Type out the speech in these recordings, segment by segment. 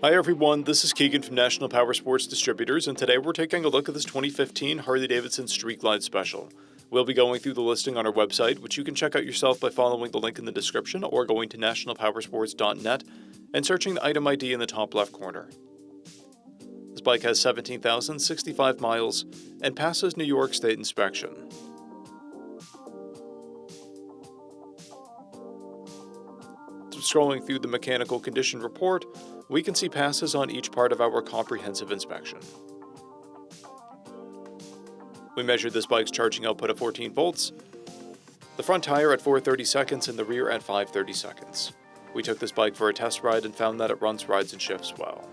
Hi everyone, this is Keegan from National Powersports Distributors, and today we're taking a look at this 2015 Harley-Davidson Street Glide Special. We'll be going through the listing on our website, which you can check out yourself by following the link in the description or going to nationalpowersports.net and searching the item ID in the top left corner. This bike has 17,065 miles and passes New York State inspection. Scrolling through the mechanical condition report, we can see passes on each part of our comprehensive inspection. We measured this bike's charging output at 14 volts, the front tire at 430 seconds and the rear at 530 seconds. We took this bike for a test ride and found that it runs, rides, and shifts well.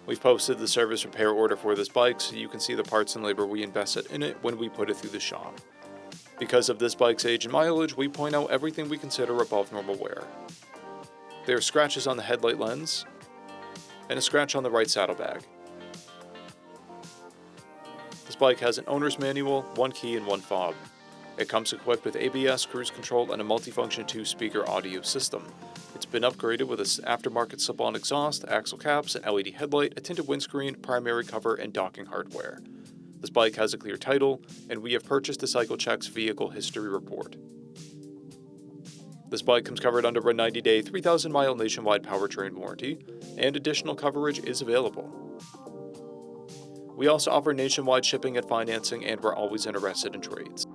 We've posted the service repair order for this bike so you can see the parts and labor we invested in it when we put it through the shop. Because of this bike's age and mileage, we point out everything we consider above normal wear. There are scratches on the headlight lens, and a scratch on the right saddlebag. This bike has an owner's manual, one key, and one fob. It comes equipped with ABS, cruise control, and a multifunction 2-speaker audio system. It's been upgraded with an aftermarket slip-on exhaust, axle caps, an LED headlight, a tinted windscreen, primary cover, and docking hardware. This bike has a clear title, and we have purchased a CycleCheck's vehicle history report. This bike comes covered under a 90-day, 3,000-mile nationwide powertrain warranty, and additional coverage is available. We also offer nationwide shipping and financing, and we're always interested in trades.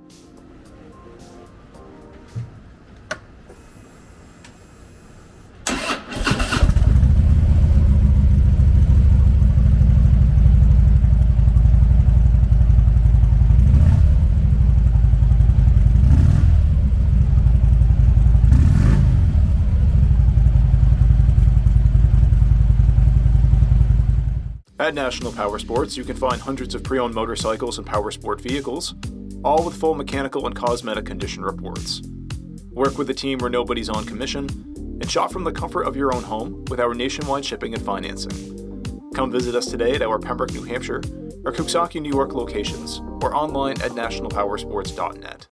At National Powersports, you can find hundreds of pre-owned motorcycles and powersport vehicles, all with full mechanical and cosmetic condition reports. Work with a team where nobody's on commission, and shop from the comfort of your own home with our nationwide shipping and financing. Come visit us today at our Pembroke, New Hampshire, or Coxsackie, New York locations, or online at nationalpowersports.net.